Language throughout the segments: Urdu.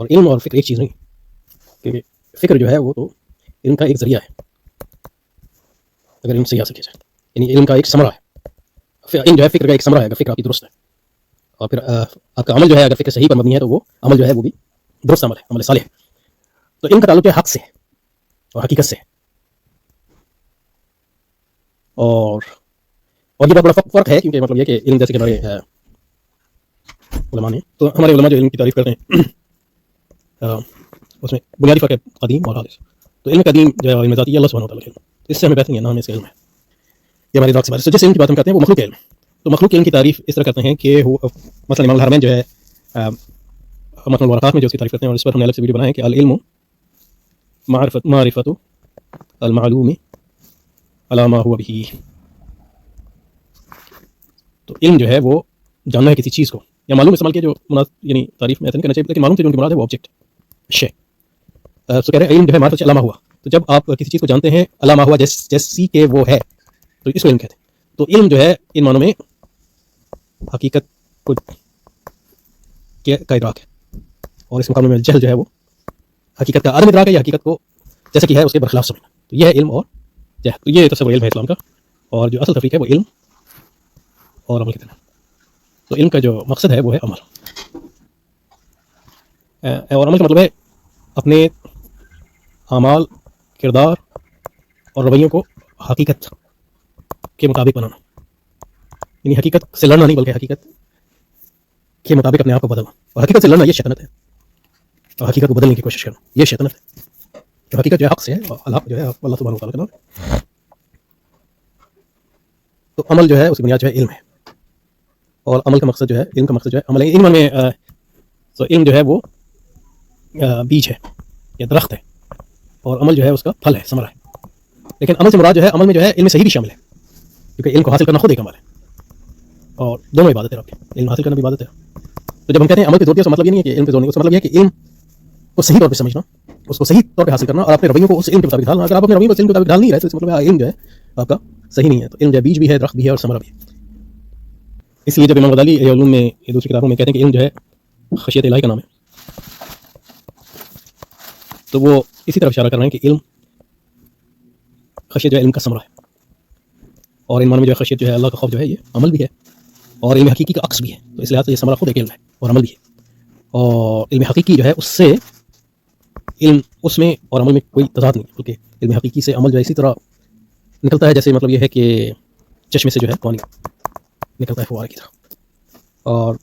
اور علم اور فکر ایک چیز نہیں، کیونکہ فکر جو ہے وہ تو علم کا ایک ذریعہ ہے، اگر علم صحیح حاصل کیا جائے، یعنی علم کا ایک ثمرہ ہے، علم جو ہے فکر کا ایک ثمرہ ہے اگر فکر آپ کی درست ہے، اور پھر آپ کا عمل جو ہے اگر فکر صحیح پر مبنی ہے تو وہ عمل جو ہے وہ بھی درست عمل ہے، عمل صالح ہے۔ تو علم کا تعلق جو ہے حق سے اور حقیقت سے، اور یہ بہت بڑا فرق ہے، کیونکہ مطلب یہ کہ علم جیسے کہ ہمارے علماء نے، تو ہمارے علماء جو علم کی تعریف کرتے ہیں اس میں بنیادی فرق ہے قدیم اور حادث۔ تو علم قدیم جو ہے علم ذاتی اللہ سبحانہ و تعالیٰ کا، اس سے ہمیں بہتر نہیں ہے، نہ ہمیں اس کا علم ہے، یہ ہماری ذات سے بات ہے۔ جس علم کی بات ہم کرتے ہیں وہ مخلوق علم، تو مخلوق علم کی تعریف اس طرح کرتے ہیں کہ وہ مثلا امام الحرمین جو ہے متن الورقات میں جو اس کی تعریف کرتے ہیں، اور اس پر ہم نے الگ سے ویڈیو بنایا کہ العلم معرفت المعلوم علی ما هو به، تو علم جو ہے وہ جاننا ہے کسی چیز کو، یا معلوم استعمال کیا جو یعنی تعریف میں ایسا نہیں کرنا چاہیے، لیکن معلوم سے جو ان کی مراد ہے وہ آبجیکٹ شے، تو کہہ رہے ہیں علم جو ہے معرفت علامہ ہوا، تو جب آپ کسی چیز کو جانتے ہیں علامہ ہوا جیسی کہ وہ ہے، تو اس کو علم کہتے ہیں۔ تو علم جو ہے ان معنوں میں حقیقت کو کا ادراک ہے، اور اس مقابلے میں جہل جو ہے وہ حقیقت کا عدم ادراک ہے، یا حقیقت کو جیسا کہ ہے اس کے برخلاف سمجھنا، تو یہ ہے علم اور جہل۔ تو یہ تصور علم ہے اسلام کا، اور جو اصل تفریق ہے وہ علم اور عمل کی طرح۔ تو علم کا جو مقصد ہے وہ ہے عمل، اور عمل کا مطلب ہے اپنے اعمال، کردار اور رویوں کو حقیقت کے مطابق بنانا، یعنی حقیقت سے لڑنا نہیں بلکہ حقیقت کے مطابق اپنے آپ کو بدلنا، اور حقیقت سے لڑنا یہ شیطنت ہے، اور حقیقت کو بدلنے کی کوشش کرنا یہ شیطنت ہے، جو حقیقت جو ہے حق سے ہے، اور الحق جو ہے اللہ سبحانہ و تعالیٰ کا نام ہے۔ تو عمل جو ہے اس کی بنیاد جو ہے علم ہے، اور عمل کا مقصد جو ہے، علم کا مقصد جو ہے عمل ہے۔ علم میں تو علم جو ہے وہ بیج ہے یا درخت ہے، اور عمل جو ہے اس کا پھل ہے، ثمرہ ہے۔ لیکن عمل سے مراد جو ہے، عمل میں جو ہے علم صحیح بھی شامل ہے، کیونکہ علم کو حاصل کرنا خود ایک عمل ہے، اور دونوں عبادت ہے، علم حاصل کرنا بھی عبادت ہے۔ تو جب ہم کہتے ہیں عمل پہ زور دیا، اس کا مطلب یہ نہیں ہے کہ علم پہ زور نہیں، اس کا مطلب یہ ہے کہ علم کو صحیح طور پہ سمجھنا، اس کو صحیح طور پہ حاصل کرنا، اور اپنے رویوں کو اس علم کے مطابق ڈھالنا۔ اگر آپ اپنے رویوں کو اس علم کے مطابق ڈال نہیں رہے تو اس کا مطلب علم جو ہے آپ کا صحیح نہیں ہے۔ تو علم جو ہے بیج بھی ہے، درخت بھی ہے، اور ثمرہ بھی ہے۔ اس لیے جب امام غزالی علوم میں دوسری کتابوں میں کہتے ہیں کہ علم جو ہے خشیت الہی کا نام ہے، تو وہ اسی طرف اشارہ کر رہے ہیں کہ علم خشیت جو ہے علم کا ثمرہ ہے، اور ان معنوں میں جو ہے خشیت جو ہے اللہ کا خوف جو ہے یہ عمل بھی ہے، اور علم حقیقی کا عکس بھی ہے۔ تو اس لحاظ سے یہ ثمرہ خود ایک علم ہے اور عمل بھی ہے، اور علم حقیقی جو ہے اس سے علم اس میں اور عمل میں کوئی تضاد نہیں، بلکہ علم حقیقی سے عمل جو ہے اسی طرح نکلتا ہے جیسے مطلب یہ ہے کہ چشمے سے جو ہے پانی نکلتا ہے فوارے کی طرح۔ اور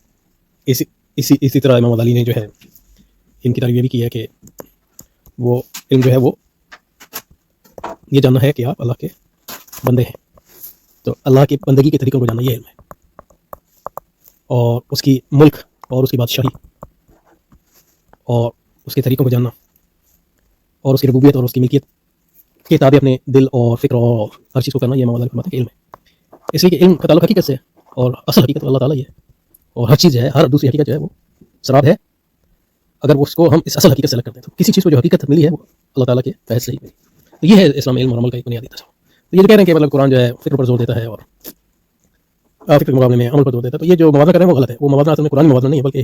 اسی طرح امام غزالی نے جو ہے ان کی تعریف یہ بھی کی ہے کہ وہ علم جو ہے وہ یہ جاننا ہے کہ آپ اللہ کے بندے ہیں، تو اللہ کی بندگی کے طریقوں کو جاننا یہ علم ہے، اور اس کی ملک اور اس کی بادشاہی اور اس کے طریقوں کو جاننا، اور اس کی ربوبیت اور اس کی ملکیت کے تابع اپنے دل اور فکر اور ہر چیز کو کرنا، یہ امام غزالی فرماتے ہیں کہ علم ہے۔ اس لیے کہ علم کا تعلق حقیقت سے ہے، اور اصل حقیقت اللہ تعالیٰ ہی ہے، اور ہر چیز ہے، ہر دوسری حقیقت جو ہے وہ سراب ہے اگر اس کو ہم اس اصل حقیقت سے الگ کرتے ہیں۔ تو کسی چیز کو جو حقیقت ملی ہے وہ اللہ تعالیٰ کے فیض سے ہی ملی۔ تو یہ ہے اسلام علم اور عمل کا ایک بنیادی تصور۔ تو یہ جو کہہ رہے ہیں کہ مطلب قرآن جو ہے فکر پر زور دیتا ہے اور فکر کے مقابلے میں عمل پر زور دیتا ہے، تو یہ جو موازنہ کر رہے ہیں وہ غلط ہے۔ وہ موازنہ اصل میں قرآن موازنہ نہیں ہے، بلکہ